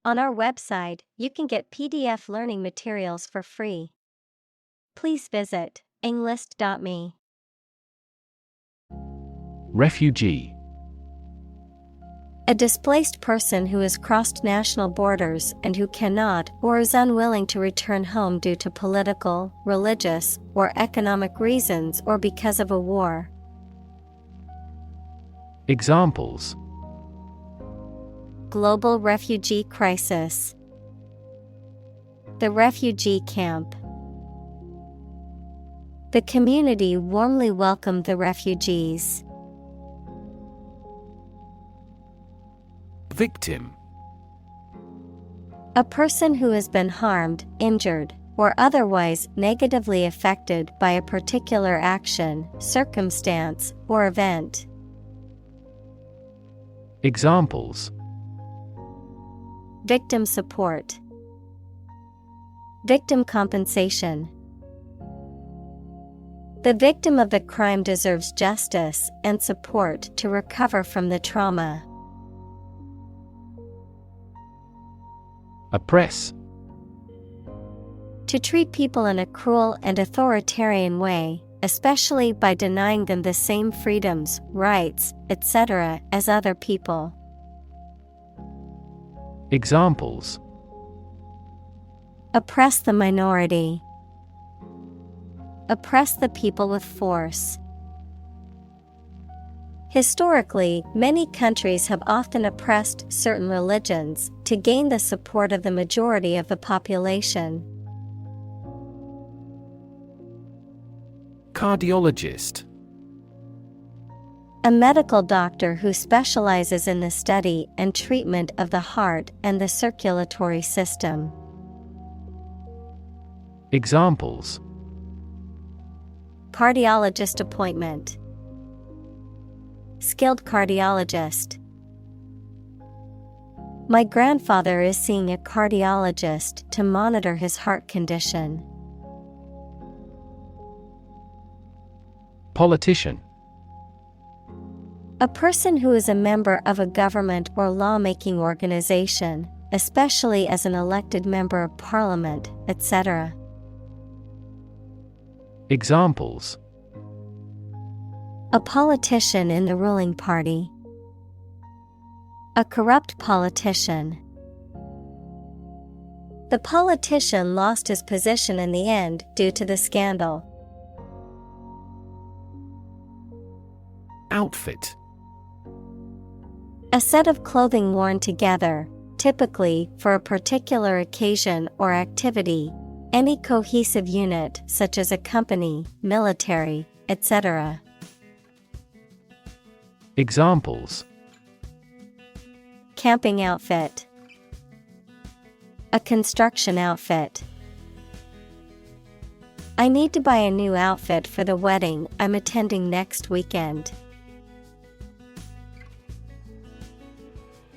On our website, you can get PDF learning materials for free. Please visit englist.me. Refugee. A displaced person who has crossed national borders and who cannot or is unwilling to return home due to political, religious, or economic reasons or because of a war. Examples: Global refugee crisis. The refugee camp. The community warmly welcomed the refugees. Victim. A person who has been harmed, injured, or otherwise negatively affected by a particular action, circumstance, or event. Examples: Victim support. Victim compensation. The victim of the crime deserves justice and support to recover from the trauma. Oppress. To treat people in a cruel and authoritarian way, especially by denying them the same freedoms, rights, etc. as other people. Examples: Oppress the minority. Oppress the people with force. Historically, many countries have often oppressed certain religions to gain the support of the majority of the population. Cardiologist. A medical doctor who specializes in the study and treatment of the heart and the circulatory system. Examples: Cardiologist appointment. Skilled cardiologist. My grandfather is seeing a cardiologist to monitor his heart condition. Politician. A person who is a member of a government or lawmaking organization, especially as an elected member of parliament, etc. Examples: A politician in the ruling party. A corrupt politician. The politician lost his position in the end due to the scandal. Outfit. A set of clothing worn together, typically for a particular occasion or activity. Any cohesive unit such as a company, military, etc. Examples: Camping outfit. A construction outfit. I need to buy a new outfit for the wedding I'm attending next weekend.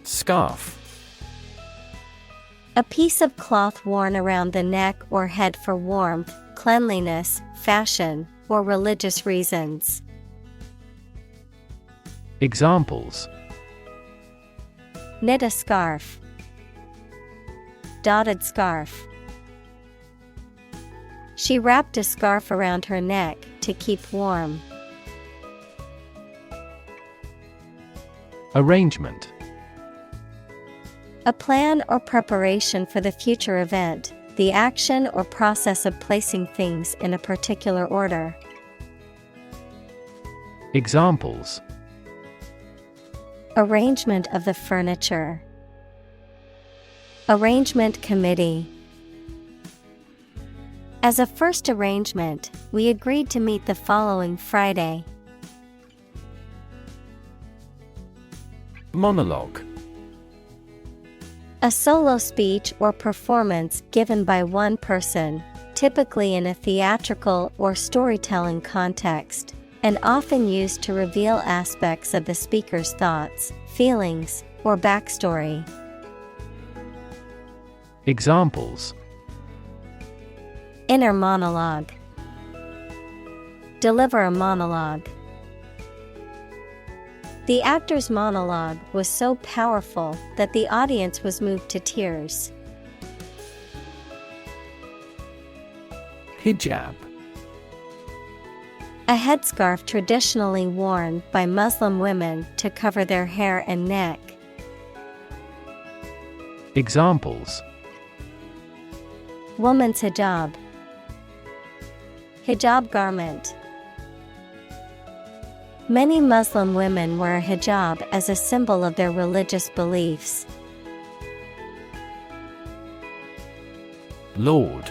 Scarf. A piece of cloth worn around the neck or head for warmth, cleanliness, fashion, or religious reasons. Examples: Knit a scarf. Dotted scarf. She wrapped a scarf around her neck to keep warm. Arrangement. A plan or preparation for the future event, the action or process of placing things in a particular order. Examples: Arrangement of the furniture. Arrangement committee. As a first arrangement, we agreed to meet the following Friday. Monologue. A solo speech or performance given by one person, typically in a theatrical or storytelling context, and often used to reveal aspects of the speaker's thoughts, feelings, or backstory. Examples: Inner monologue. Deliver a monologue. The actor's monologue was so powerful that the audience was moved to tears. Hijab. A headscarf traditionally worn by Muslim women to cover their hair and neck. Examples: Woman's hijab. Hijab garment. Many Muslim women wear a hijab as a symbol of their religious beliefs. Lord.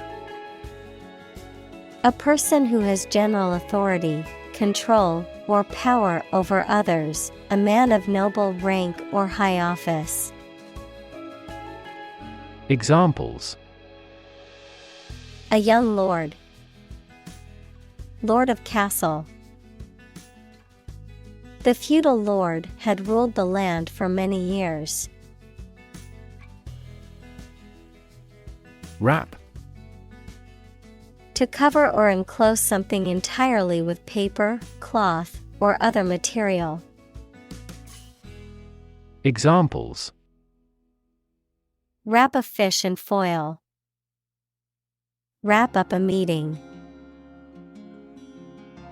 A person who has general authority, control, or power over others, a man of noble rank or high office. Examples: A young lord. Lord of castle. The feudal lord had ruled the land for many years. Wrap. To cover or enclose something entirely with paper, cloth, or other material. Examples: Wrap a fish in foil. Wrap up a meeting.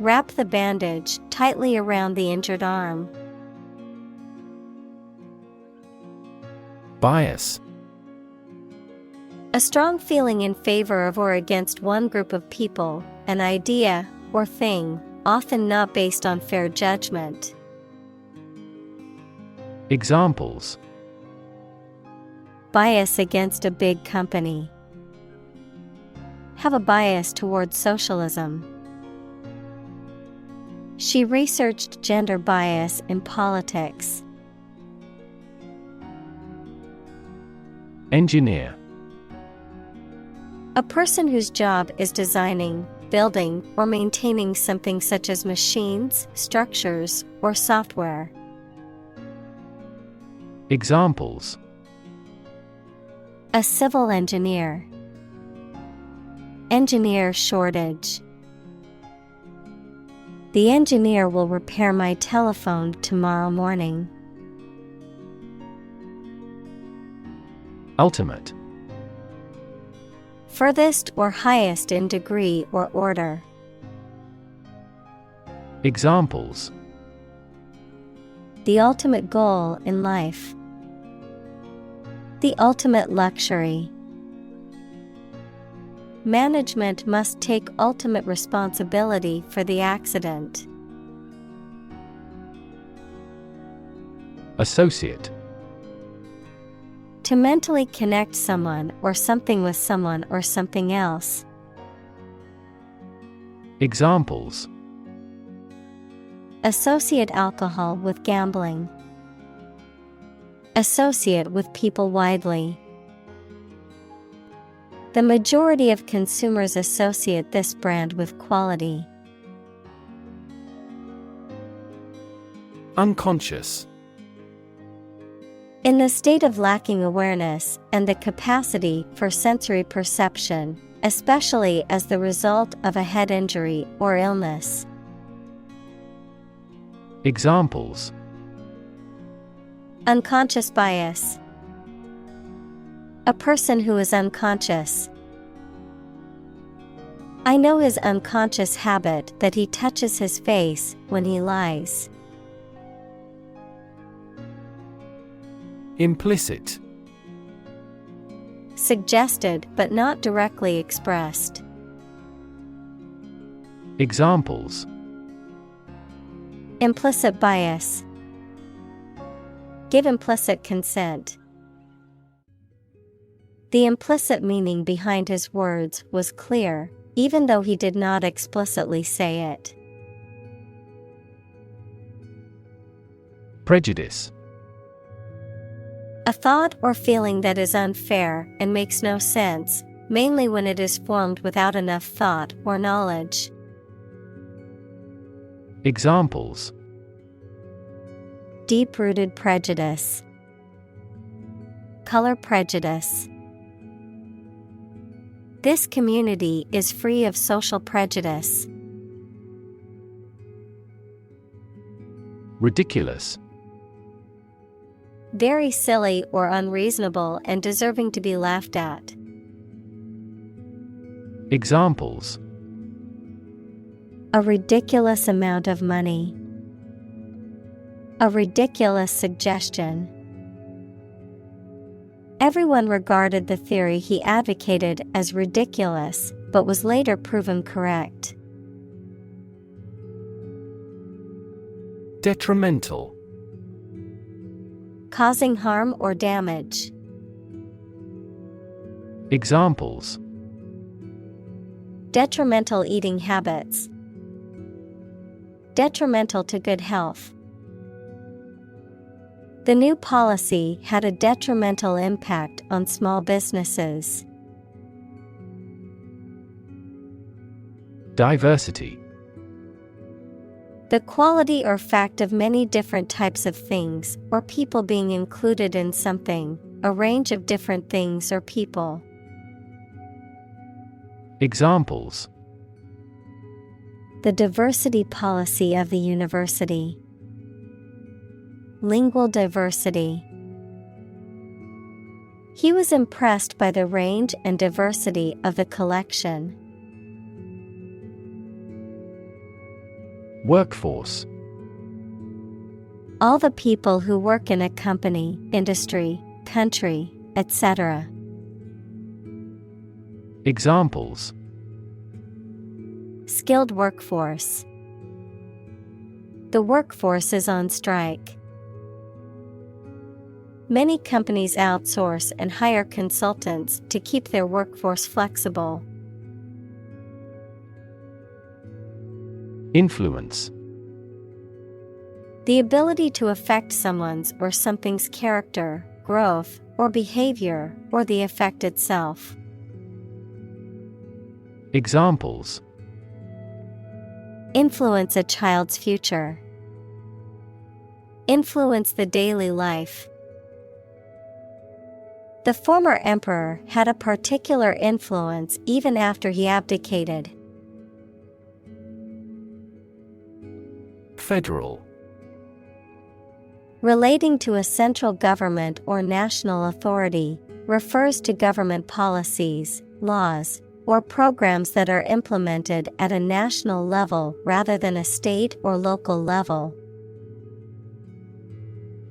Wrap the bandage tightly around the injured arm. Bias. A strong feeling in favor of or against one group of people, an idea, or thing, often not based on fair judgment. Examples: Bias against a big company. Have a bias towards socialism. She researched gender bias in politics. Engineer. A person whose job is designing, building, or maintaining something such as machines, structures, or software. Examples: A civil engineer. Engineer shortage. The engineer will repair my telephone tomorrow morning. Ultimate. Furthest or highest in degree or order. Examples: The ultimate goal in life. The ultimate luxury. Management must take ultimate responsibility for the accident. Associate. To mentally connect someone or something with someone or something else. Examples: Associate alcohol with gambling. Associate with people widely. The majority of consumers associate this brand with quality. Unconscious. In the state of lacking awareness and the capacity for sensory perception, especially as the result of a head injury or illness. Examples: Unconscious bias. A person who is unconscious. I know his unconscious habit that he touches his face when he lies. Implicit. Suggested but not directly expressed. Examples: Implicit bias. Give implicit consent. The implicit meaning behind his words was clear, even though he did not explicitly say it. Prejudice. A thought or feeling that is unfair and makes no sense, mainly when it is formed without enough thought or knowledge. Examples: Deep-rooted prejudice. Color prejudice. This community is free of social prejudice. Ridiculous. Very silly or unreasonable and deserving to be laughed at. Examples: A ridiculous amount of money. A ridiculous suggestion. Everyone regarded the theory he advocated as ridiculous, but was later proven correct. Detrimental. Causing harm or damage. Examples: Detrimental eating habits. Detrimental to good health. The new policy had a detrimental impact on small businesses. Diversity. The quality or fact of many different types of things or people being included in something, a range of different things or people. Examples: The diversity policy of the university. Lingual diversity. He was impressed by the range and diversity of the collection. Workforce. All the people who work in a company, industry, country, etc. Examples: Skilled workforce. The workforce is on strike. Many companies outsource and hire consultants to keep their workforce flexible. Influence. The ability to affect someone's or something's character, growth, or behavior, or the effect itself. Examples: Influence a child's future. Influence the daily life. The former emperor had a particular influence even after he abdicated. Federal. Relating to a central government or national authority, refers to government policies, laws, or programs that are implemented at a national level rather than a state or local level.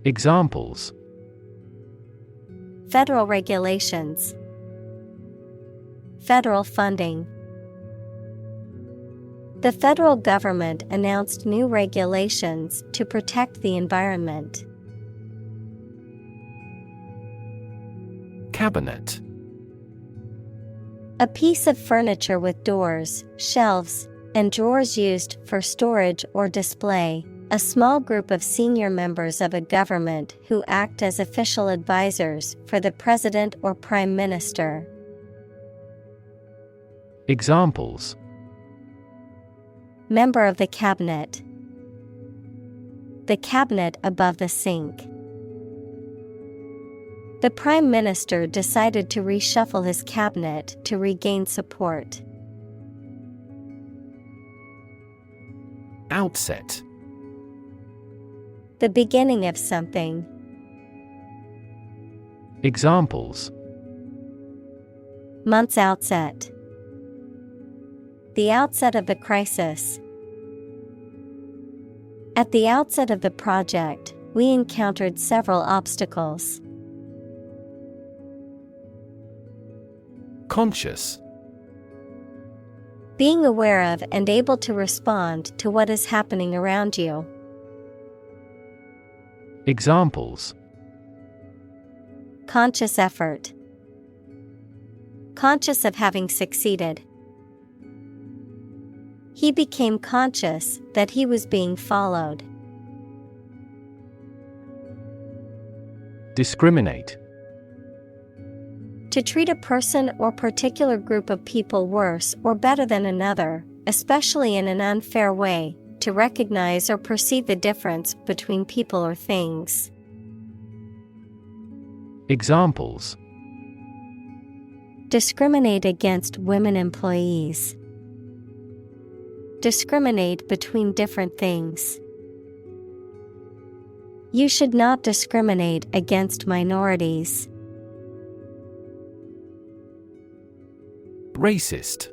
Examples: Federal regulations. Federal funding. The federal government announced new regulations to protect the environment. Cabinet. A piece of furniture with doors, shelves, and drawers used for storage or display. A small group of senior members of a government who act as official advisors for the president or prime minister. Examples: Member of the cabinet. The cabinet above the sink. The prime minister decided to reshuffle his cabinet to regain support. Outset. The beginning of something. Examples: Month's outset. The outset of the crisis. At the outset of the project, we encountered several obstacles. Conscious. Being aware of and able to respond to what is happening around you. Examples: Conscious effort. Conscious of having succeeded. He became conscious that he was being followed. Discriminate. To treat a person or particular group of people worse or better than another, especially in an unfair way, to recognize or perceive the difference between people or things. Examples: Discriminate against women employees. Discriminate between different things. You should not discriminate against minorities. Racist.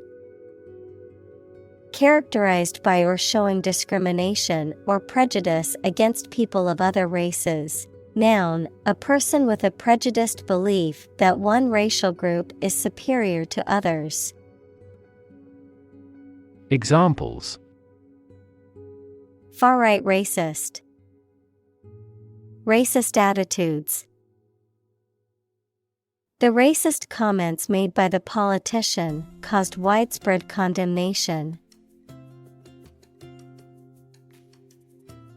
Characterized by or showing discrimination or prejudice against people of other races. Noun, a person with a prejudiced belief that one racial group is superior to others. Examples: Far-right racist. Racist attitudes. The racist comments made by the politician caused widespread condemnation.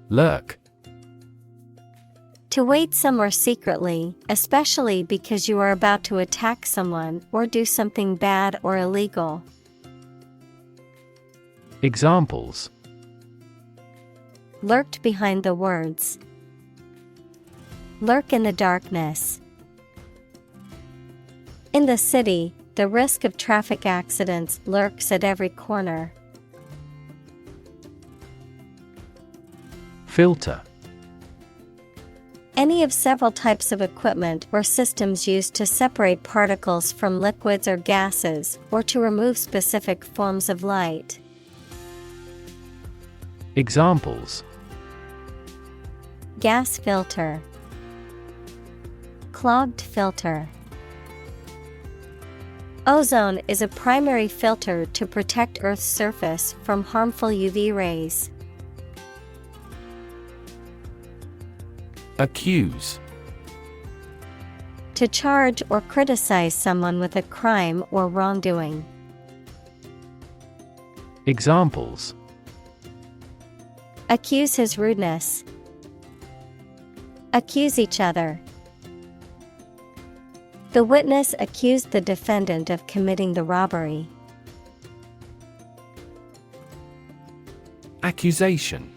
Lurk. To wait somewhere secretly, especially because you are about to attack someone or do something bad or illegal. Examples: Lurked behind the words. Lurk in the darkness. In the city, the risk of traffic accidents lurks at every corner. Filter. Any of several types of equipment or systems used to separate particles from liquids or gases, or to remove specific forms of light. Examples: Gas filter. Clogged filter. Ozone is a primary filter to protect Earth's surface from harmful UV rays. Accuse. To charge or criticize someone with a crime or wrongdoing. Examples: Accuse his rudeness. Accuse each other. The witness accused the defendant of committing the robbery. Accusation.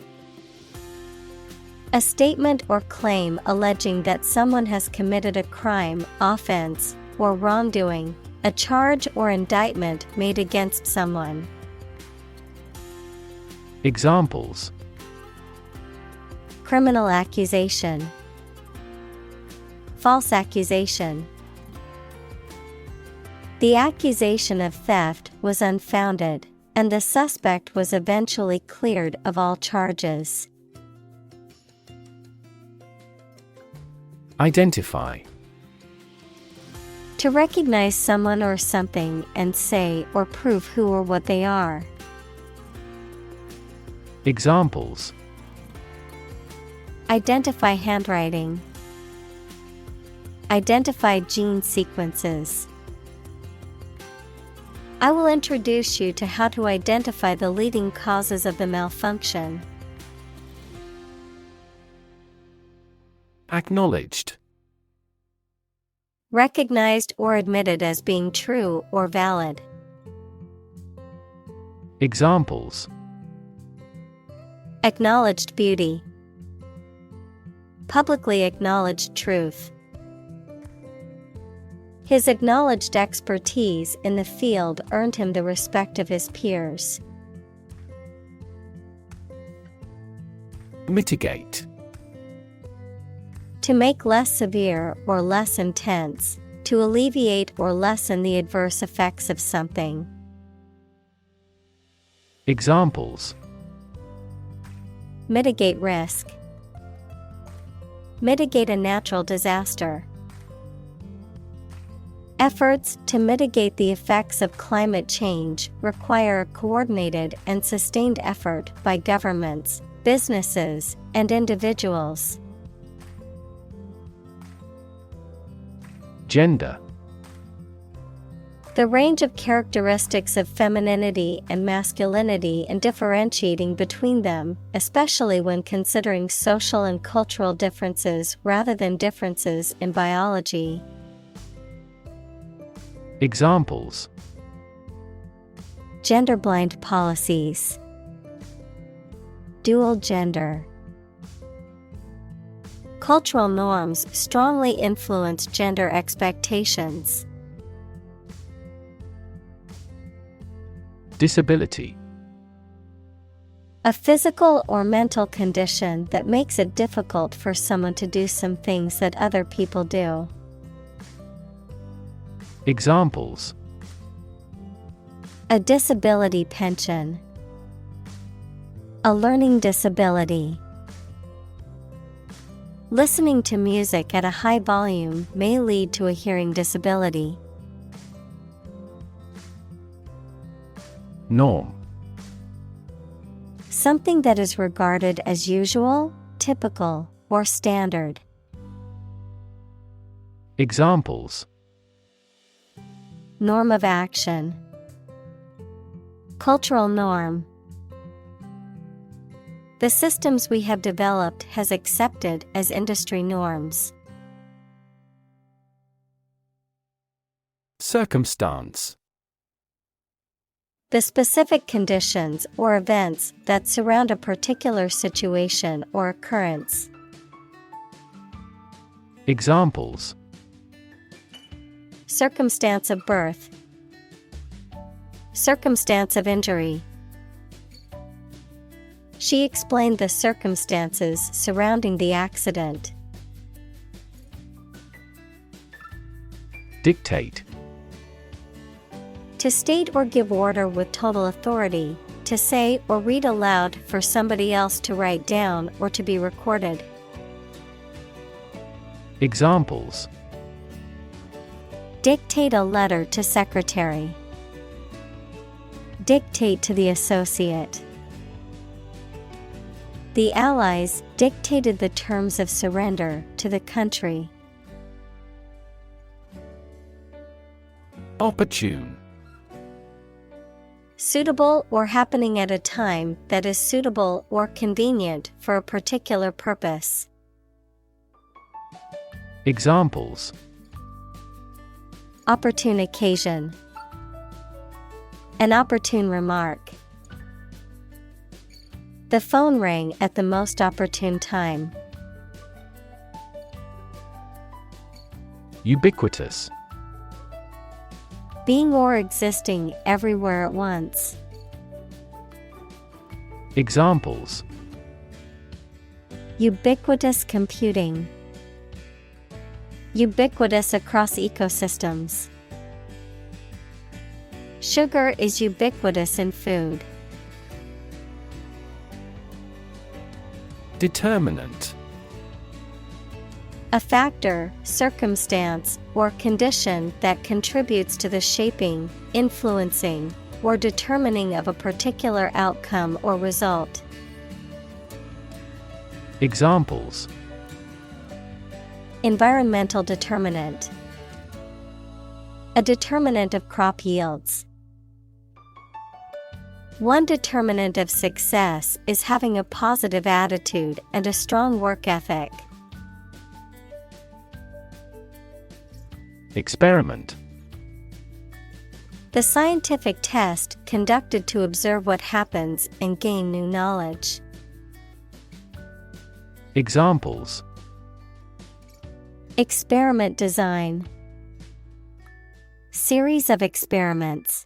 A statement or claim alleging that someone has committed a crime, offense, or wrongdoing, a charge or indictment made against someone. Examples: Criminal accusation. False accusation. The accusation of theft was unfounded, and the suspect was eventually cleared of all charges. Identify. To recognize someone or something and say or prove who or what they are. Examples: Identify handwriting. Identify gene sequences. I will introduce you to how to identify the leading causes of the malfunction. Acknowledged. Recognized or admitted as being true or valid. Examples: Acknowledged beauty. Publicly acknowledged truth. His acknowledged expertise in the field earned him the respect of his peers. Mitigate. To make less severe or less intense, to alleviate or lessen the adverse effects of something. Examples: Mitigate risk. Mitigate a natural disaster. Efforts to mitigate the effects of climate change require a coordinated and sustained effort by governments, businesses, and individuals. Gender. The range of characteristics of femininity and masculinity and differentiating between them, especially when considering social and cultural differences rather than differences in biology. Examples: Gender-blind policies. Dual gender. Cultural norms strongly influence gender expectations. Disability. A physical or mental condition that makes it difficult for someone to do some things that other people do. Examples: A disability pension. A learning disability. Listening to music at a high volume may lead to a hearing disability. Norm. Something that is regarded as usual, typical, or standard. Examples: Norm of action. Cultural norm. The systems we have developed has accepted as industry norms. Circumstance. The specific conditions or events that surround a particular situation or occurrence. Examples: Circumstance of birth. Circumstance of injury. She explained the circumstances surrounding the accident. Dictate. To state or give order with total authority, to say or read aloud for somebody else to write down or to be recorded. Examples: Dictate a letter to secretary. Dictate to the associate. The Allies dictated the terms of surrender to the country. Opportune. Suitable or happening at a time that is suitable or convenient for a particular purpose. Examples: Opportune occasion. An opportune remark. The phone rang at the most opportune time. Ubiquitous. Being or existing everywhere at once. Examples: Ubiquitous computing. Ubiquitous across ecosystems. Sugar is ubiquitous in food. Determinant. A factor, circumstance, or condition that contributes to the shaping, influencing, or determining of a particular outcome or result. Examples: Environmental determinant. A determinant of crop yields. One determinant of success is having a positive attitude and a strong work ethic. Experiment. The scientific test conducted to observe what happens and gain new knowledge. Examples: Experiment design. Series of experiments.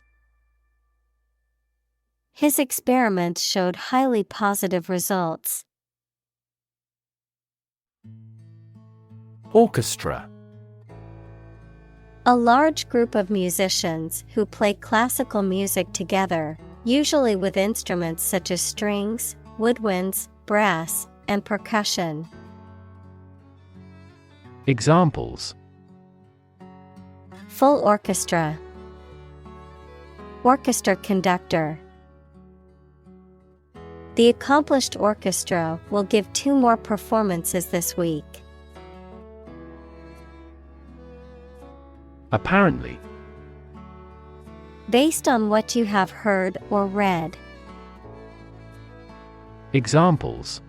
His experiments showed highly positive results. Orchestra. A large group of musicians who play classical music together, usually with instruments such as strings, woodwinds, brass, and percussion. Examples: Full orchestra. Orchestra conductor. The accomplished orchestra will give 2 more performances this week. Apparently. Based on what you have heard or read. Examples: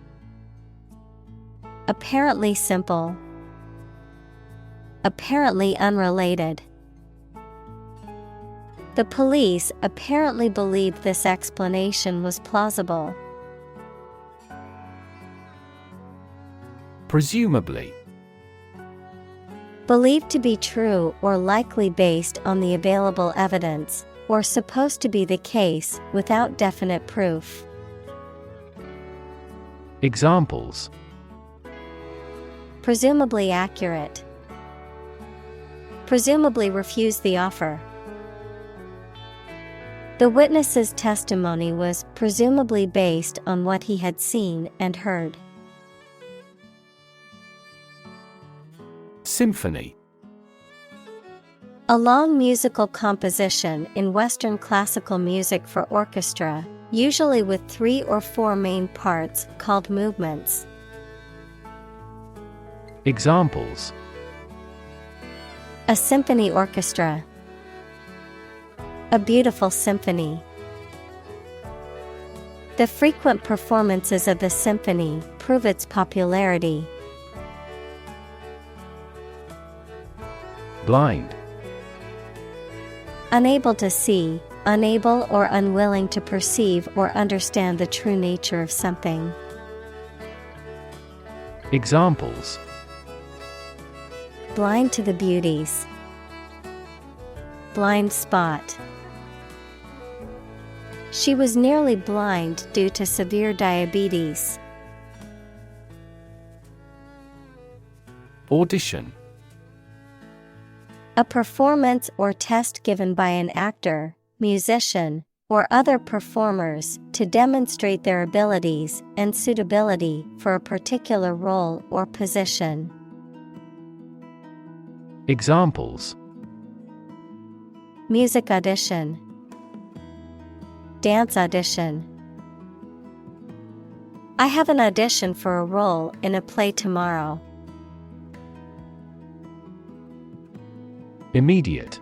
Apparently simple. Apparently unrelated. The police apparently believed this explanation was plausible. Presumably. Believed to be true or likely based on the available evidence, or supposed to be the case without definite proof. Examples: presumably accurate, presumably refuse the offer. The witness's testimony was presumably based on what he had seen and heard. Symphony. A long musical composition in Western classical music for orchestra, usually with 3 or 4 main parts called movements. Examples: a symphony orchestra, a beautiful symphony. The frequent performances of the symphony prove its popularity. Blind. Unable to see, unable or unwilling to perceive or understand the true nature of something. Examples: blind to the beauties, blind spot. She was nearly blind due to severe diabetes. Audition. A performance or test given by an actor, musician, or other performers to demonstrate their abilities and suitability for a particular role or position. Examples: music audition, dance audition. I have an audition for a role in a play tomorrow. Immediate.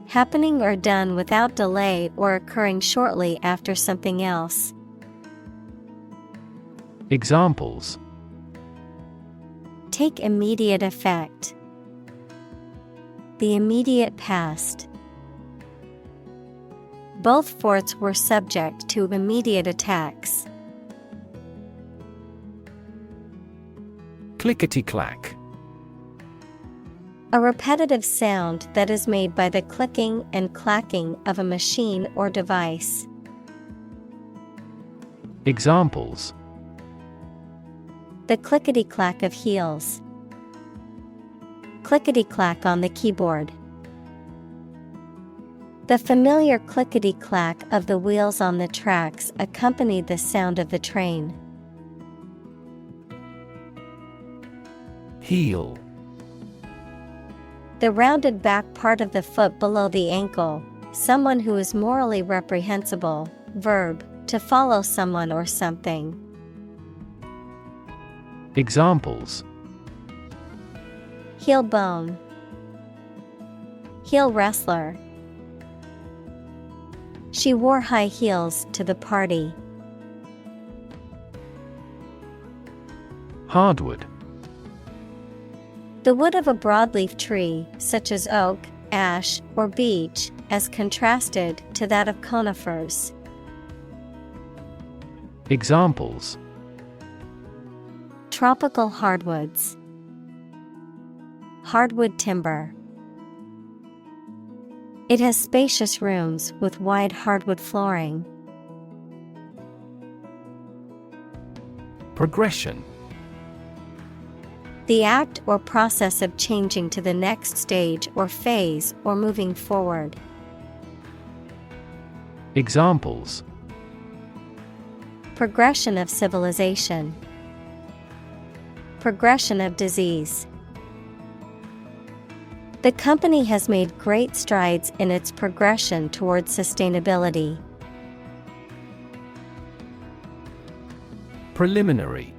Happening or done without delay or occurring shortly after something else. Examples: take immediate effect, the immediate past. Both forts were subject to immediate attacks. Clickety-clack. A repetitive sound that is made by the clicking and clacking of a machine or device. Examples: the clickety-clack of heels, clickety-clack on the keyboard. The familiar clickety-clack of the wheels on the tracks accompanied the sound of the train. Heel. The rounded back part of the foot below the ankle, someone who is morally reprehensible. Verb, to follow someone or something. Examples: heel bone, heel wrestler. She wore high heels to the party. Hardwood. The wood of a broadleaf tree, such as oak, ash, or beech, as contrasted to that of conifers. Examples: tropical hardwoods, hardwood timber. It has spacious rooms with wide hardwood flooring. Progression. The act or process of changing to the next stage or phase or moving forward. Examples: progression of civilization, progression of disease. The company has made great strides in its progression towards sustainability. Preliminary.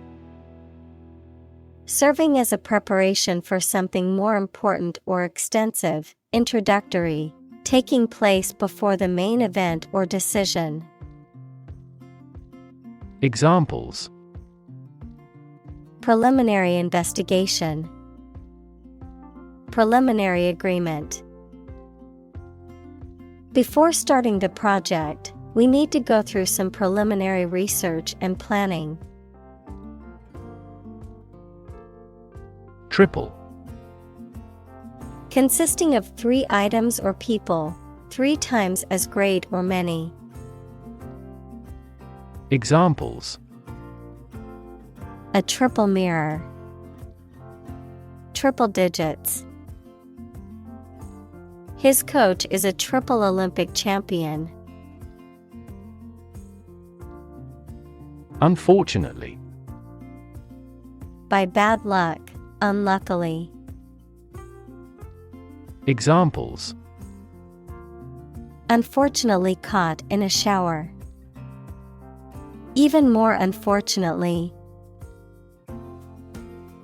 Serving as a preparation for something more important or extensive, introductory, taking place before the main event or decision. Examples: preliminary investigation, preliminary agreement. Before starting the project, we need to go through some preliminary research and planning. Triple. Consisting of 3 items or people, 3 times as great or many. Examples: a triple mirror. Triple digits. His coach is a triple Olympic champion. Unfortunately. By bad luck, unluckily. Examples: Unfortunately caught in a shower. Even more unfortunately.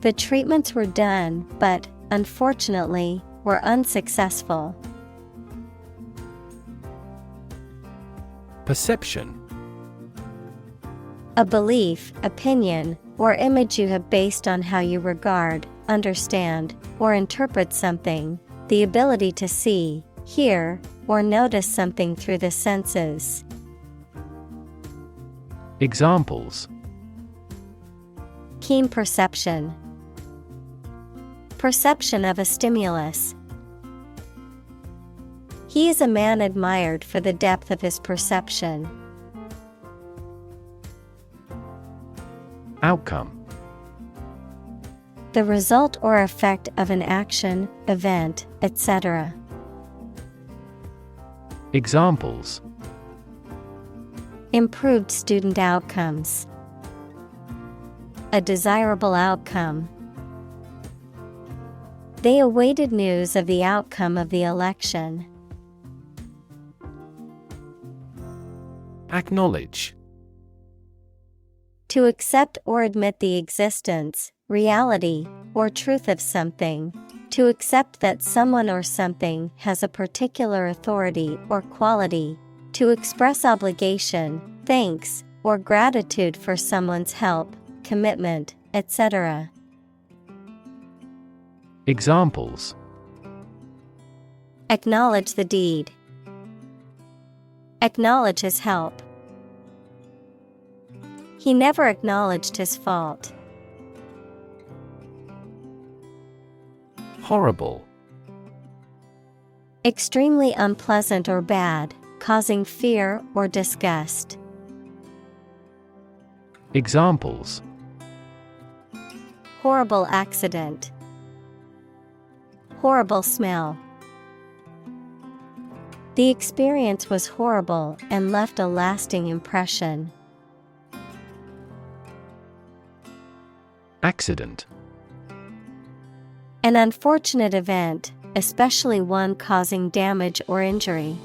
The treatments were done, but, unfortunately, were unsuccessful. Perception. A belief, opinion, or image you have based on how you regard, understand, or interpret something, the ability to see, hear, or notice something through the senses. Examples: Keen perception. Perception of a stimulus. He is a man admired for the depth of his perception. Outcome. The result or effect of an action, event, etc. Examples: Improved student outcomes. A desirable outcome. They awaited news of the outcome of the election. Acknowledge. To accept or admit the existence, reality, or truth of something. To accept that someone or something has a particular authority or quality. To express obligation, thanks, or gratitude for someone's help, commitment, etc. Examples: Acknowledge the deed. Acknowledge his help. He never acknowledged his fault. Horrible. Extremely unpleasant or bad, causing fear or disgust. Examples: Horrible accident. Horrible smell. The experience was horrible and left a lasting impression. Accident. An unfortunate event, especially one causing damage or injury.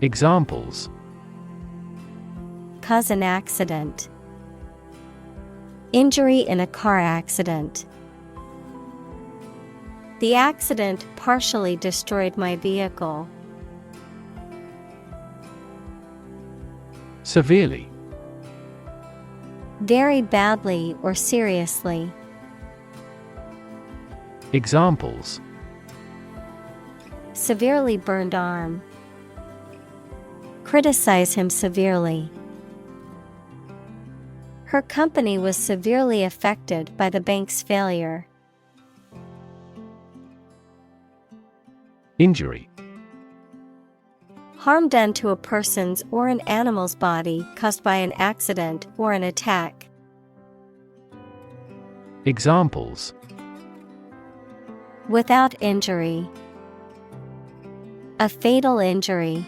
Examples: Cause an accident. Injury in a car accident. The accident partially destroyed my vehicle. Severely. Very badly or seriously. Examples: Severely burned arm. Criticize him severely. Her company was severely affected by the bank's failure. Injury. Harm done to a person's or an animal's body caused by an accident or an attack. Examples: Without injury. A fatal injury.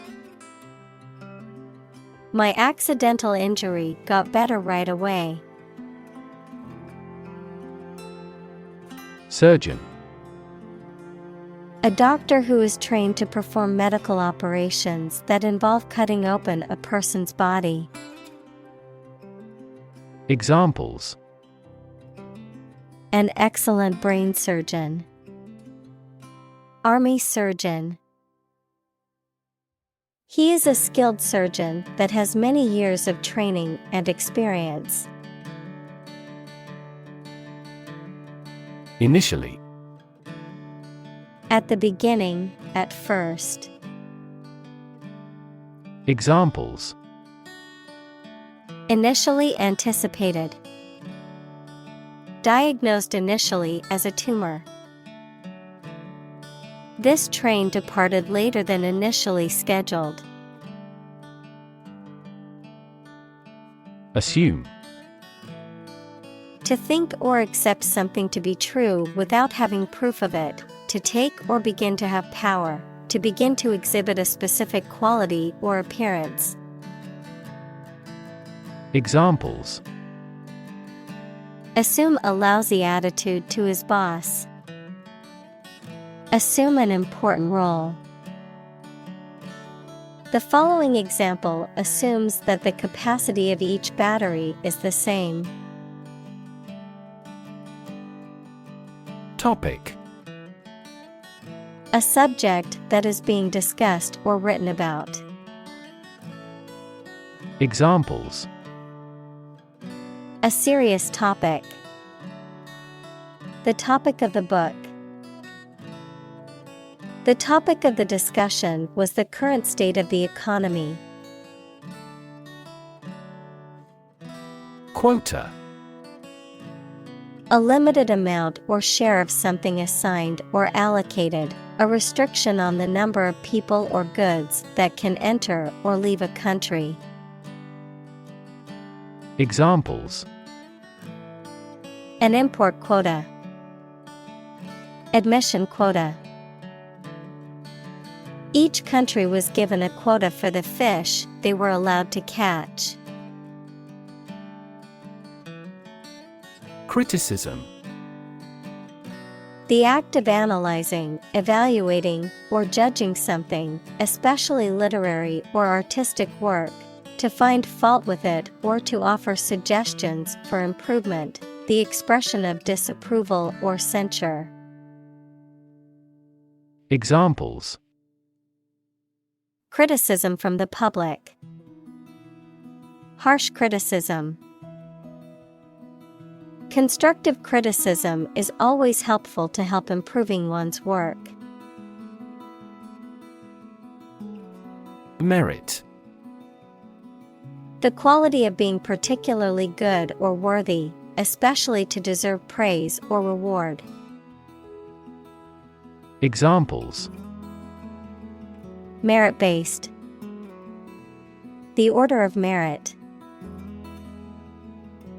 My accidental injury got better right away. Surgeon. A doctor who is trained to perform medical operations that involve cutting open a person's body. Examples: An excellent brain surgeon. Army surgeon. He is a skilled surgeon that has many years of training and experience. Initially. At the beginning, at first. Examples: Initially anticipated. Diagnosed initially as a tumor. This train departed later than initially scheduled. Assume. To think or accept something to be true without having proof of it, to take or begin to have power, to begin to exhibit a specific quality or appearance. Examples: Assume a lousy attitude to his boss. Assume an important role. The following example assumes that the capacity of each battery is the same. Topic: A subject that is being discussed or written about. Examples: A serious topic. The topic of the book. The topic of the discussion was the current state of the economy. Quota: A limited amount or share of something assigned or allocated, a restriction on the number of people or goods that can enter or leave a country. Examples: An import quota. Admission quota. Each country was given a quota for the fish they were allowed to catch. Criticism: The act of analyzing, evaluating, or judging something, especially literary or artistic work, to find fault with it or to offer suggestions for improvement, the expression of disapproval or censure. Examples: Criticism from the public. Harsh criticism. Constructive criticism is always helpful to help improving one's work. Merit: The quality of being particularly good or worthy, especially to deserve praise or reward. Examples: Merit-based. The order of merit.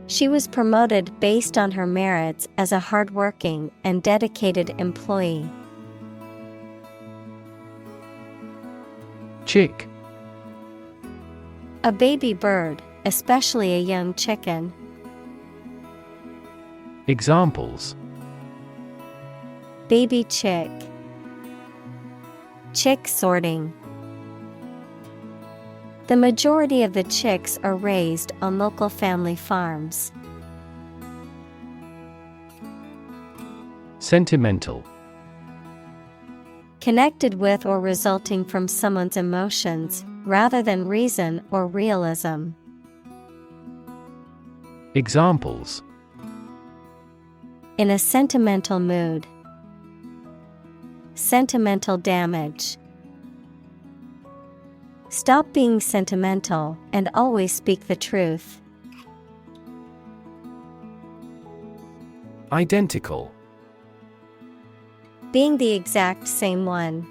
She was promoted based on her merits as a hardworking and dedicated employee. Chick: A baby bird, especially a young chicken. Examples: Baby chick. Chick sorting. The majority of the chicks are raised on local family farms. Sentimental: Connected with or resulting from someone's emotions, rather than reason or realism. Examples: In a sentimental mood. Sentimental damage. Stop being sentimental and always speak the truth. Identical: Being the exact same one.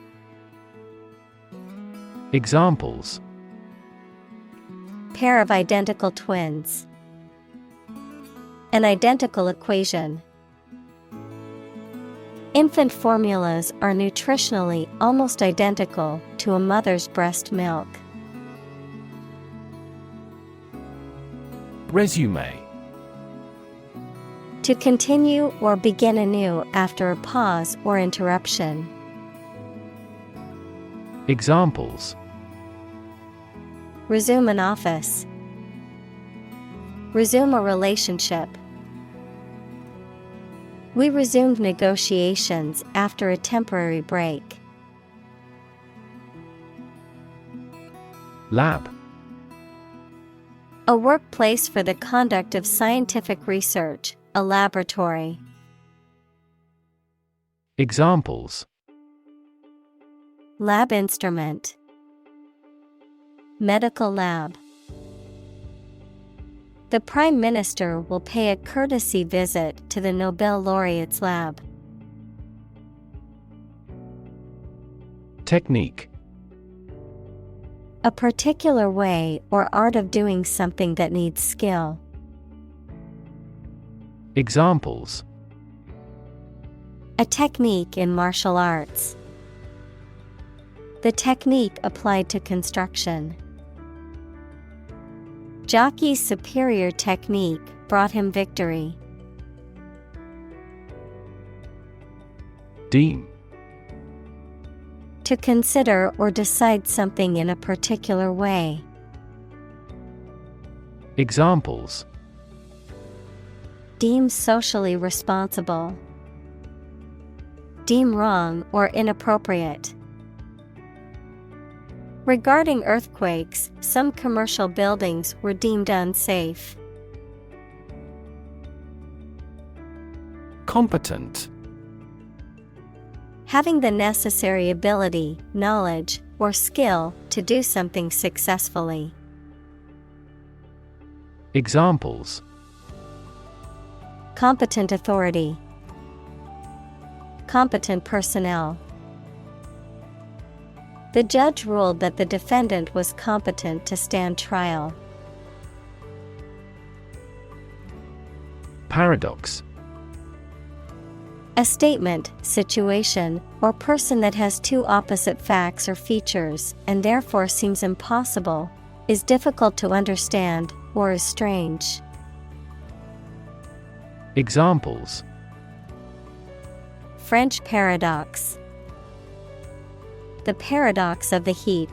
Examples: Pair of identical twins. An identical equation. Infant formulas are nutritionally almost identical to a mother's breast milk. Resume: To continue or begin anew after a pause or interruption. Examples: Resume an office. Resume a relationship. We resumed negotiations after a temporary break. Lab: A workplace for the conduct of scientific research, a laboratory. Examples: Lab instrument. Medical lab. The Prime Minister will pay a courtesy visit to the Nobel laureate's lab. Technique: A particular way or art of doing something that needs skill. Examples. A technique in martial arts. The technique applied to construction. Jockey's superior technique brought him victory. Deem. To consider or decide something in a particular way. Examples. Deem socially responsible. Deem wrong or inappropriate. Regarding earthquakes, some commercial buildings were deemed unsafe. Competent. Having the necessary ability, knowledge, or skill to do something successfully. Examples. Competent authority. Competent personnel. The judge ruled that the defendant was competent to stand trial. Paradox. A statement, situation, or person that has two opposite facts or features and therefore seems impossible, is difficult to understand, or is strange. Examples. French paradox. The paradox of the heap.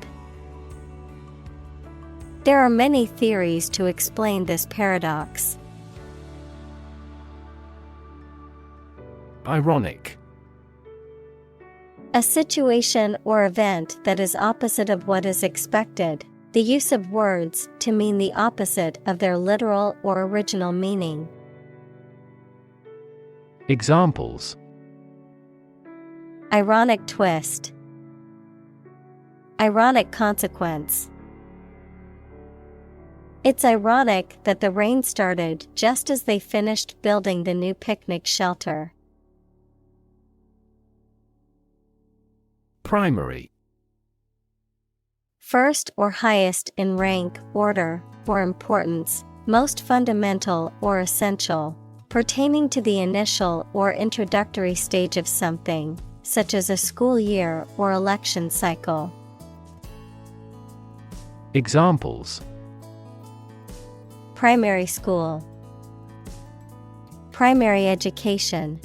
There are many theories to explain this paradox. Ironic. A situation or event that is opposite of what is expected. The use of words to mean the opposite of their literal or original meaning. Examples. Ironic twist. Ironic consequence. It's ironic that the rain started just as they finished building the new picnic shelter. Primary. First or highest in rank, order, or importance, most fundamental or essential, pertaining to the initial or introductory stage of something, such as a school year or election cycle. Examples. Primary school. Primary education.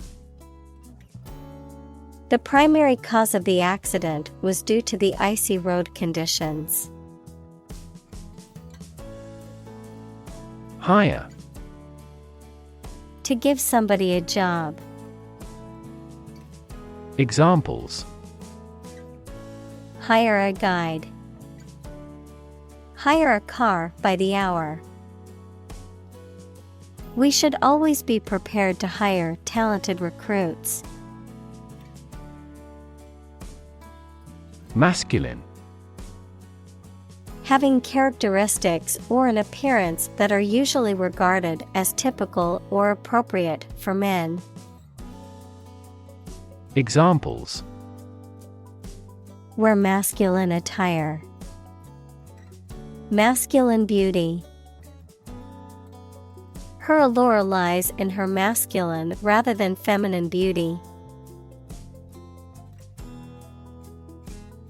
The primary cause of the accident was due to the icy road conditions. Hire. To give somebody a job. Examples. Hire a guide. Hire a car by the hour. We should always be prepared to hire talented recruits. Masculine. Having characteristics or an appearance that are usually regarded as typical or appropriate for men. Examples. Wear masculine attire. Masculine beauty. Her allure lies in her masculine rather than feminine beauty.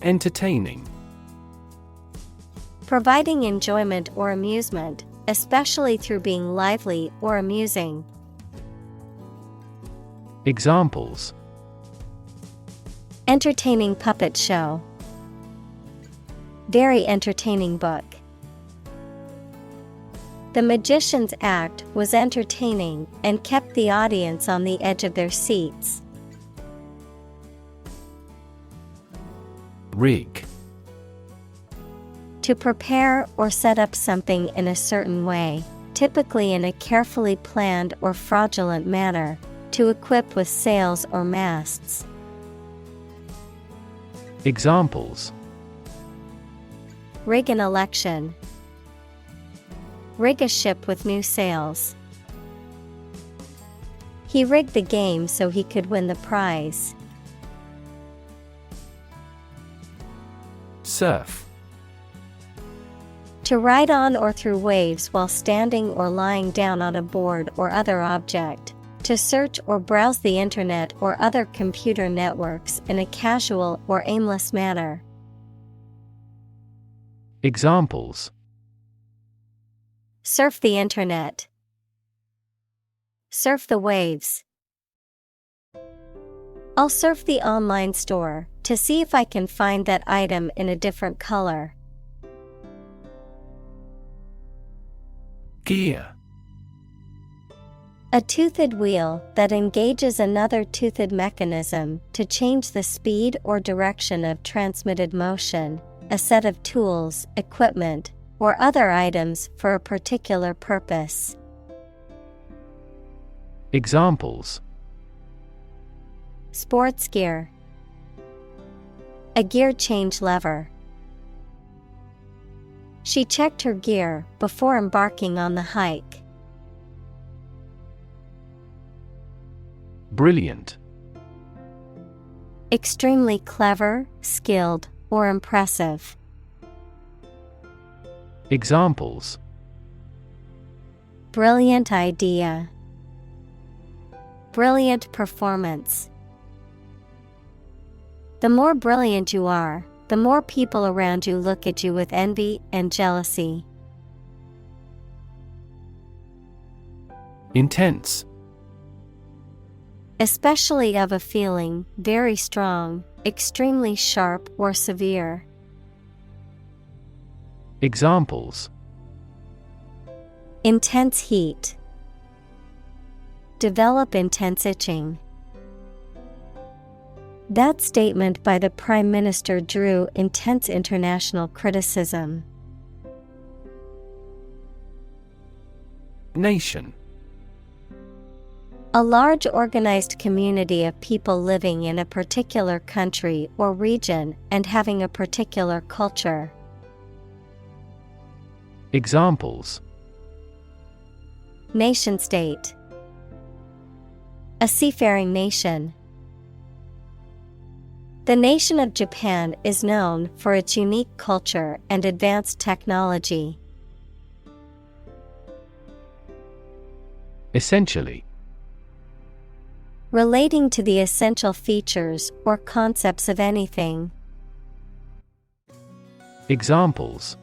Entertaining. Providing enjoyment or amusement, especially through being lively or amusing. Examples. Entertaining puppet show. Very entertaining book. The magician's act was entertaining and kept the audience on the edge of their seats. Rig. To prepare or set up something in a certain way, typically in a carefully planned or fraudulent manner, to equip with sails or masts. Examples. Rig an election. Rig a ship with new sails. He rigged the game so he could win the prize. Surf. To ride on or through waves while standing or lying down on a board or other object, To search or browse the internet or other computer networks in a casual or aimless manner. Examples: Surf the internet. Surf the waves. I'll surf the online store to see if I can find that item in a different color. Gear. A toothed wheel that engages another toothed mechanism to change the speed or direction of transmitted motion, a set of tools, equipment, or other items for a particular purpose. Examples: Sports gear. A gear change lever. She checked her gear before embarking on the hike. Brilliant. Extremely clever, skilled, or impressive. Examples: Brilliant idea. Brilliant performance. The more brilliant you are, the more people around you look at you with envy and jealousy. Intense. Especially of a feeling, very strong, extremely sharp or severe. Examples: Intense heat. Develop intense itching. That statement by the Prime Minister drew intense international criticism. Nation. A large organized community of people living in a particular country or region and having a particular culture. Examples: Nation-state. A seafaring nation. The nation of Japan is known for its unique culture and advanced technology. Essentially. Relating to the essential features or concepts of anything. Examples: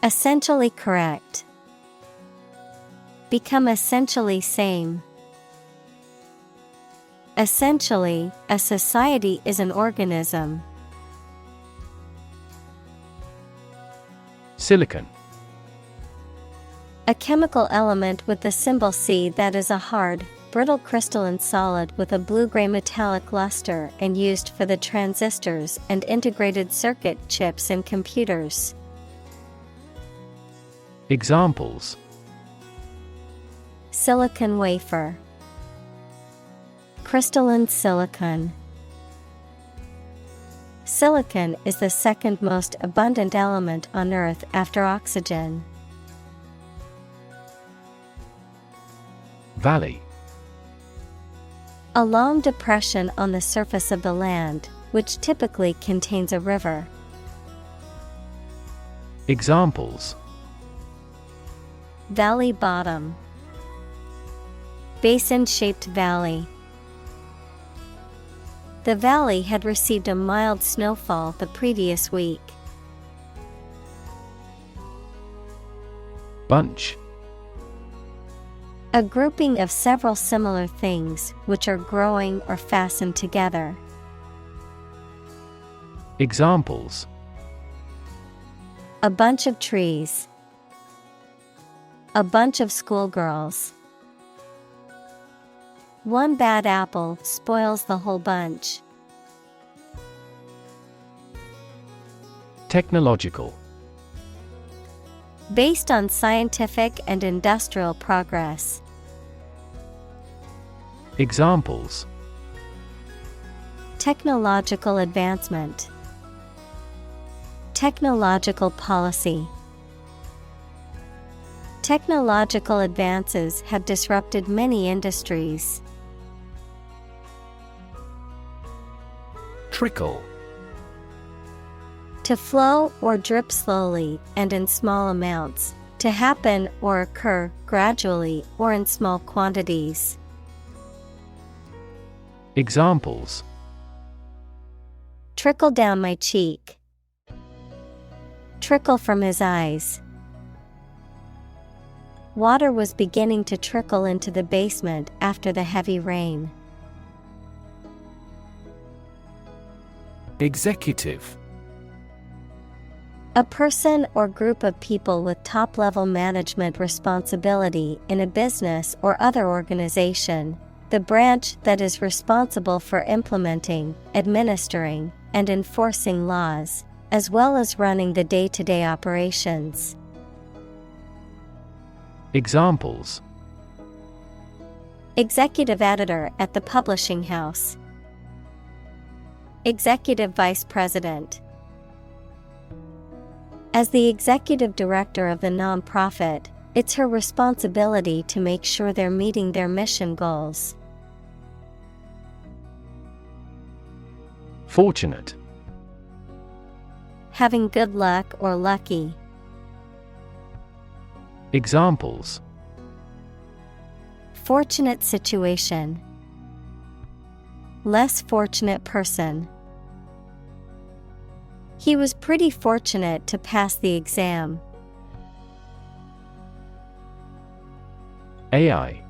Essentially correct. Become essentially same. Essentially, a society is an organism. Silicon. A chemical element with the symbol C that is a hard, brittle crystalline solid with a blue-gray metallic luster and used for the transistors and integrated circuit chips in computers. Examples: Silicon wafer. Crystalline silicon. Silicon is the second most abundant element on Earth after oxygen. Valley. A long depression on the surface of the land, which typically contains a river. Examples: Valley bottom. Basin-shaped valley. The valley had received a mild snowfall the previous week. Bunch. A grouping of several similar things which are growing or fastened together. Examples: A bunch of trees. A bunch of schoolgirls. One bad apple spoils the whole bunch. Technological. Based on scientific and industrial progress. Examples: Technological advancement. Technological policy. Technological advances have disrupted many industries. Trickle. To flow or drip slowly and in small amounts, To happen or occur gradually or in small quantities. Examples: trickle down my cheek, trickle from his eyes. Water was beginning to trickle into the basement after the heavy rain. Executive: a person or group of people with top-level management responsibility in a business or other organization, the branch that is responsible for implementing, administering, and enforcing laws, as well as running the day-to-day operations. Examples: executive editor at the publishing house, executive vice president. As the executive director of the nonprofit, it's her responsibility to make sure they're meeting their mission goals. Fortunate: having good luck or lucky. Examples: fortunate situation, less fortunate person. He was pretty fortunate to pass the exam. AI: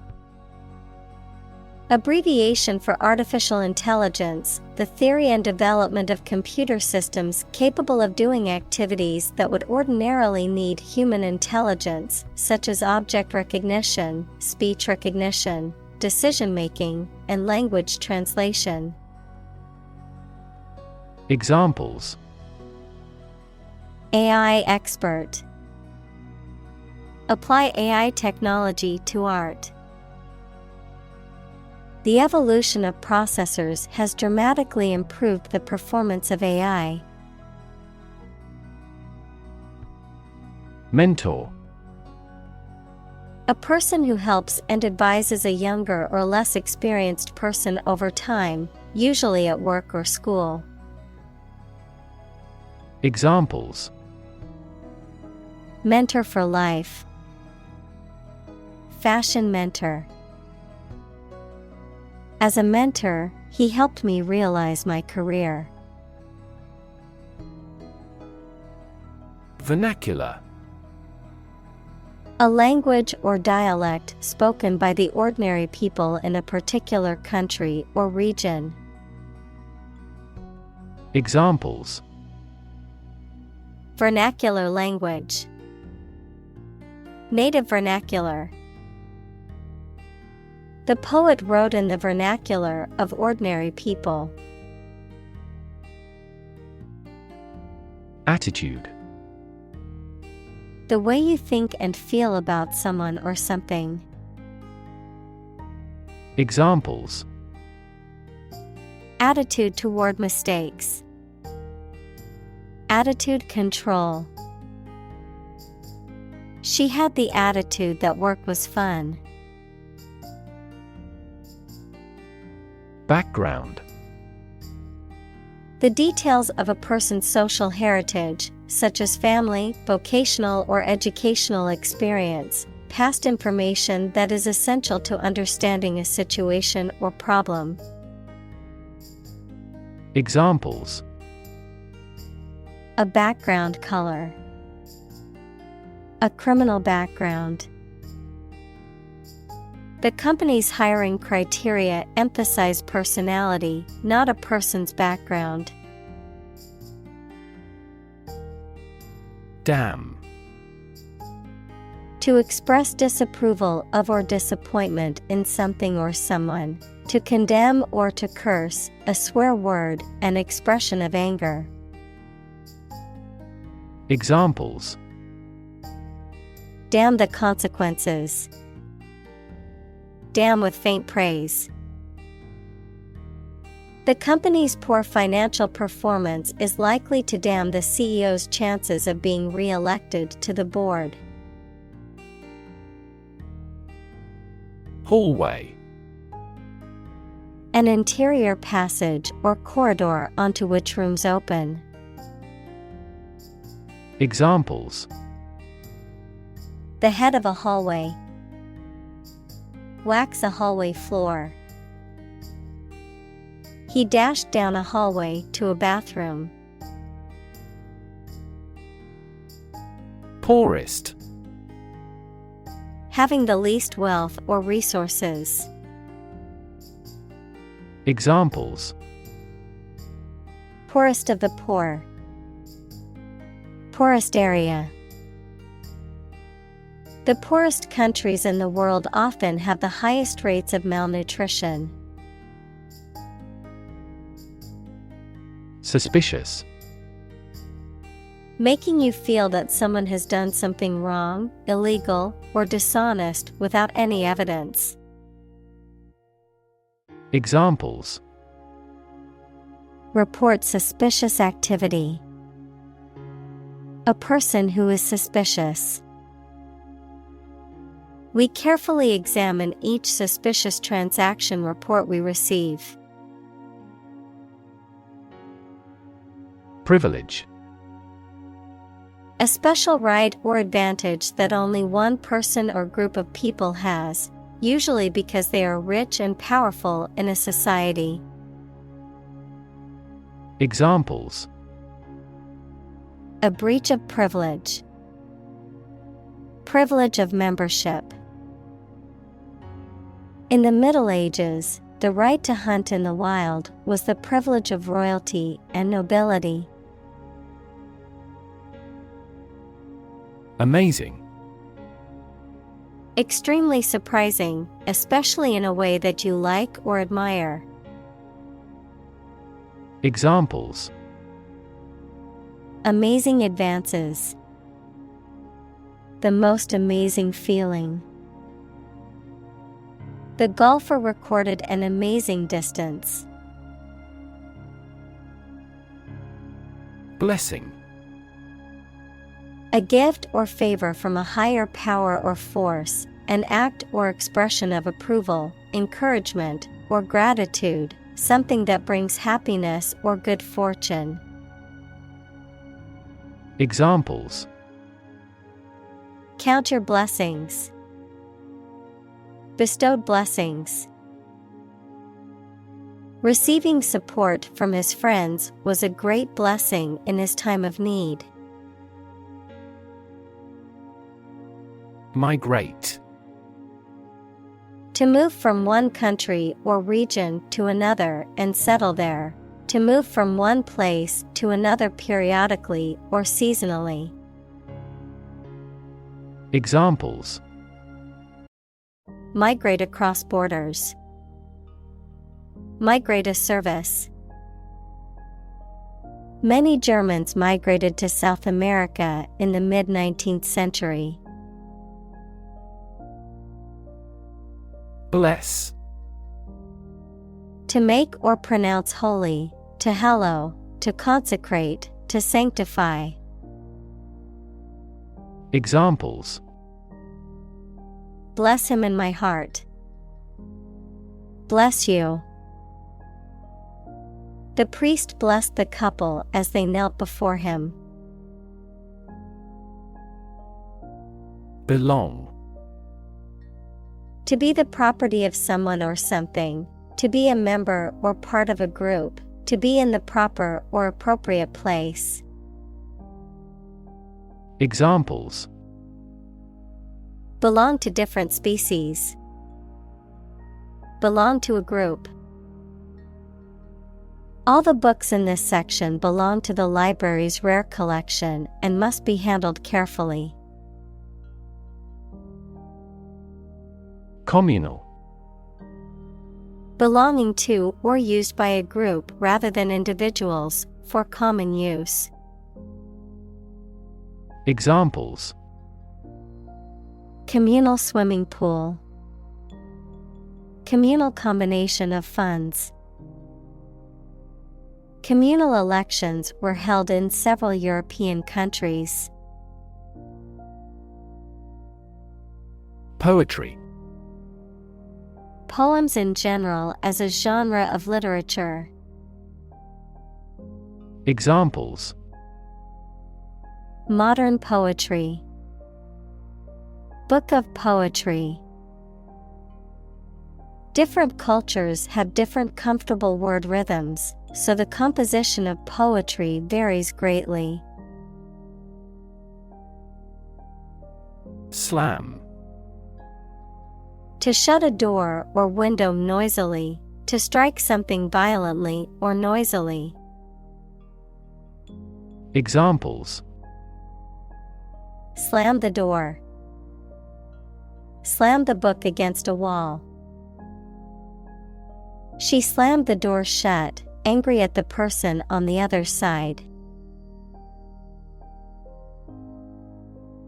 abbreviation for artificial intelligence, the theory and development of computer systems capable of doing activities that would ordinarily need human intelligence, such as object recognition, speech recognition, decision-making, and language translation. Examples: AI expert. Apply AI technology to art. The evolution of processors has dramatically improved the performance of AI. Mentor: a person who helps and advises a younger or less experienced person over time, usually at work or school. Examples: mentor for life, fashion mentor. As a mentor, he helped me realize my career. Vernacular: a language or dialect spoken by the ordinary people in a particular country or region. Examples: vernacular language, native vernacular. The poet wrote in the vernacular of ordinary people. Attitude: the way you think and feel about someone or something. Examples: attitude toward mistakes, attitude control. She had the attitude that work was fun. Background: the details of a person's social heritage, such as family, vocational or educational experience, past information that is essential to understanding a situation or problem. Examples: a background color, a criminal background. The company's hiring criteria emphasize personality, not a person's background. Damn: to express disapproval of or disappointment in something or someone. To condemn or to curse, a swear word, an expression of anger. Examples: damn the consequences. Damn with faint praise. The company's poor financial performance is likely to damn the CEO's chances of being re-elected to the board. Hallway: an interior passage or corridor onto which rooms open. Examples: The head of a hallway. Wax a hallway floor. He dashed down a hallway to a bathroom. Poorest. Having the least wealth or resources. Examples: Poorest of the poor. Poorest area. The poorest countries in the world often have the highest rates of malnutrition. Suspicious. Making you feel that someone has done something wrong, illegal, or dishonest without any evidence. Examples: Report suspicious activity. A person who is suspicious. We carefully examine each suspicious transaction report we receive. Privilege. A special right or advantage that only one person or group of people has, usually because they are rich and powerful in a society. Examples: A breach of privilege. Privilege of membership. In the Middle Ages, the right to hunt in the wild was the privilege of royalty and nobility. Amazing. Extremely surprising, especially in a way that you like or admire. Examples: Amazing advances. The most amazing feeling. The golfer recorded an amazing distance. Blessing. A gift or favor from a higher power or force, an act or expression of approval, encouragement, or gratitude, something that brings happiness or good fortune. Examples: Count your blessings. Bestowed blessings. Receiving support from his friends was a great blessing in his time of need. Migrate. To move from one country or region to another and settle there. To move from one place to another periodically or seasonally. Examples: Migrate across borders. Migrate a service. Many Germans migrated to South America in the mid-19th century. Bless. To make or pronounce holy, to hallow, to consecrate, to sanctify. Examples: Bless him in my heart. Bless you. The priest blessed the couple as they knelt before him. Belong. To be the property of someone or something, to be a member or part of a group, to be in the proper or appropriate place. Examples: Belong to different species. Belong to a group. All the books in this section belong to the library's rare collection and must be handled carefully. Communal. Belonging to or used by a group rather than individuals, for common use. Examples: Communal swimming pool. Communal combination of funds. Communal elections were held in several European countries. Poetry. Poems in general as a genre of literature. Examples: Modern poetry. book of poetry. Different cultures have different comfortable word rhythms, so the composition of poetry varies greatly. Slam. To shut a door or window noisily, to strike something violently or noisily. Examples: Slam the door. Slam the book against a wall. She slammed the door shut, angry at the person on the other side.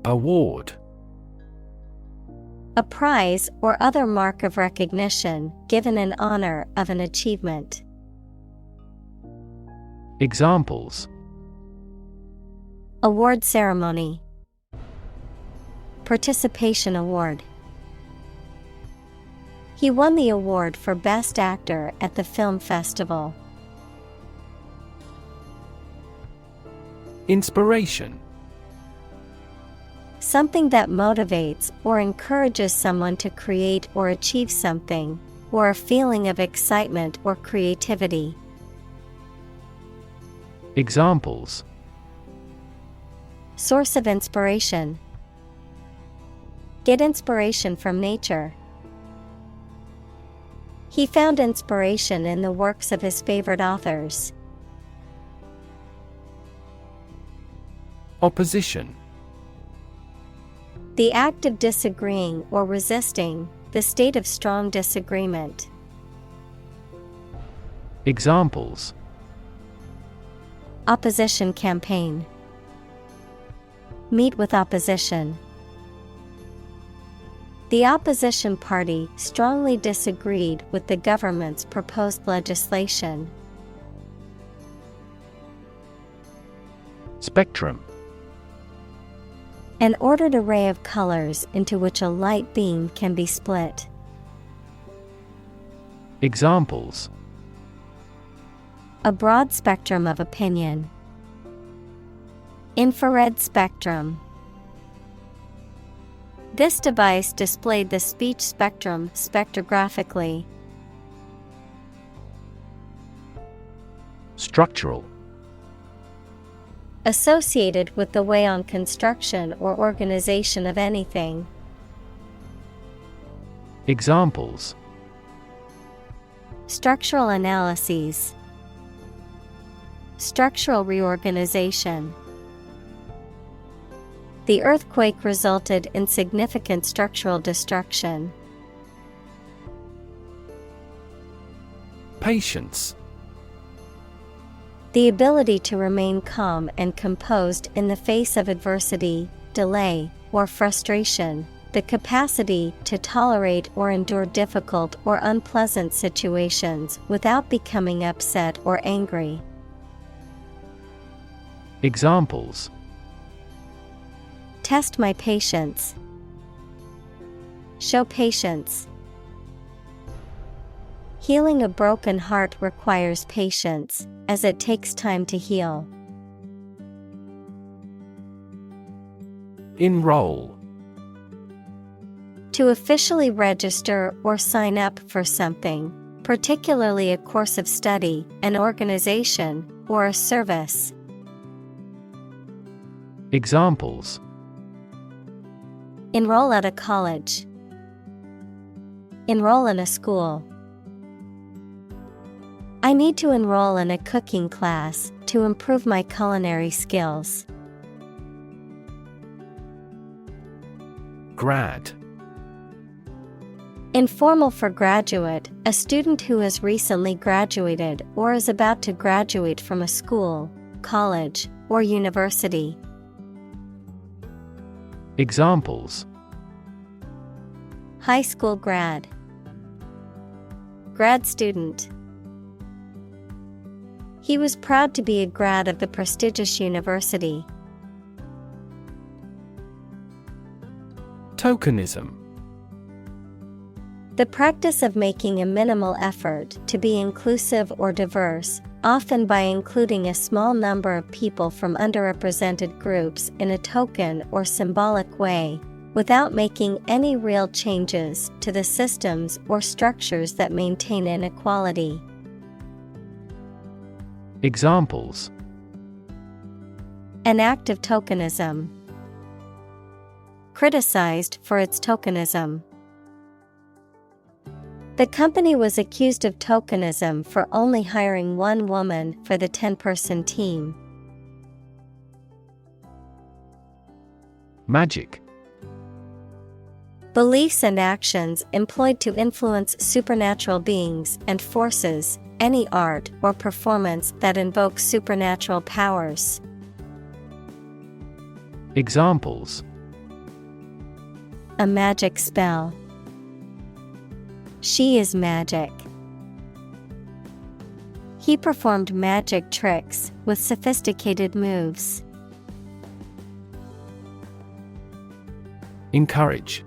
Award. A prize or other mark of recognition given in honor of an achievement. Examples: Award ceremony. Participation award. He won the award for Best Actor at the film festival. Inspiration. Something that motivates or encourages someone to create or achieve something, or a feeling of excitement or creativity. Examples: Source of inspiration. Get inspiration from nature. He found inspiration in the works of his favorite authors. Opposition. The act of disagreeing or resisting, the state of strong disagreement. Examples: Opposition campaign. Meet with opposition. The opposition party strongly disagreed with the government's proposed legislation. Spectrum. An ordered array of colors into which a light beam can be split. Examples: A broad spectrum of opinion. Infrared spectrum. This device displayed the speech spectrum spectrographically. Structural. Associated with the way on construction or organization of anything. Examples: Structural analyses. Structural reorganization. The earthquake resulted in significant structural destruction. Patience. The ability to remain calm and composed in the face of adversity, delay, or frustration. The capacity to tolerate or endure difficult or unpleasant situations without becoming upset or angry. Examples: Test my patience. Show patience. Healing a broken heart requires patience, as it takes time to heal. Enroll. To officially register or sign up for something, particularly a course of study, an organization, or a service. Examples: Enroll at a college. Enroll in a school. I need to enroll in a cooking class to improve my culinary skills. Grad. Informal for graduate, a student who has recently graduated or is about to graduate from a school, college, or university. Examples: High school grad. Grad student. He was proud to be a grad of the prestigious university. Tokenism. The practice of making a minimal effort to be inclusive or diverse, often by including a small number of people from underrepresented groups in a token or symbolic way, without making any real changes to the systems or structures that maintain inequality. Examples: An act of tokenism. Criticized for its tokenism. The company was accused of tokenism for only hiring one woman for the 10-person team. Magic. Beliefs and actions employed to influence supernatural beings and forces, any art or performance that invokes supernatural powers. Examples: A magic spell. She is magic. He performed magic tricks with sophisticated moves. Encourage.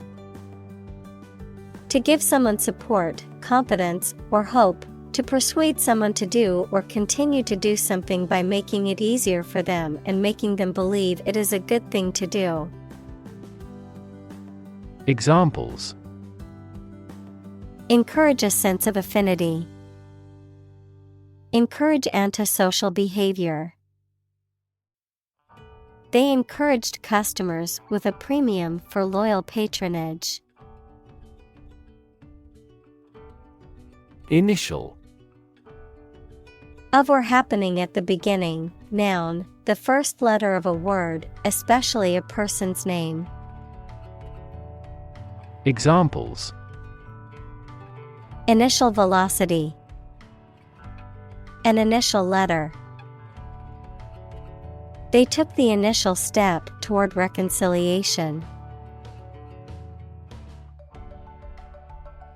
To give someone support, confidence, or hope, to persuade someone to do or continue to do something by making it easier for them and making them believe it is a good thing to do. Examples: Encourage a sense of affinity. Encourage antisocial behavior. They encouraged customers with a premium for loyal patronage. Initial. Of or happening at the beginning, noun, the first letter of a word, especially a person's name. Examples: Initial velocity. An initial letter. They took the initial step toward reconciliation.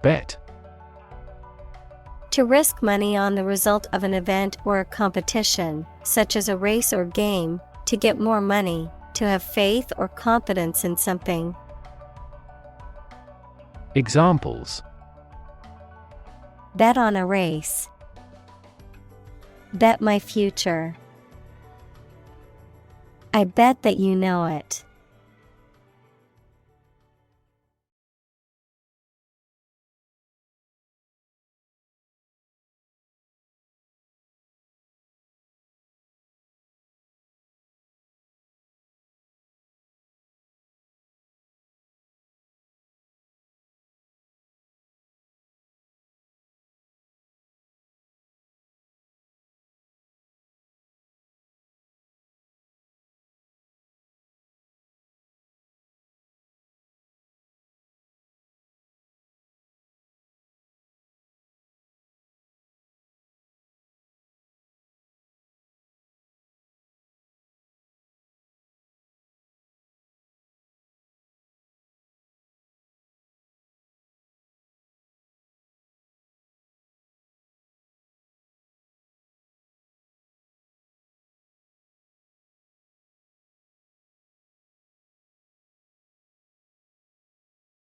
Bet. To risk money on the result of an event or a competition, such as a race or game, to get more money, to have faith or confidence in something. Examples: Bet on a race. Bet my future. I bet that you know it.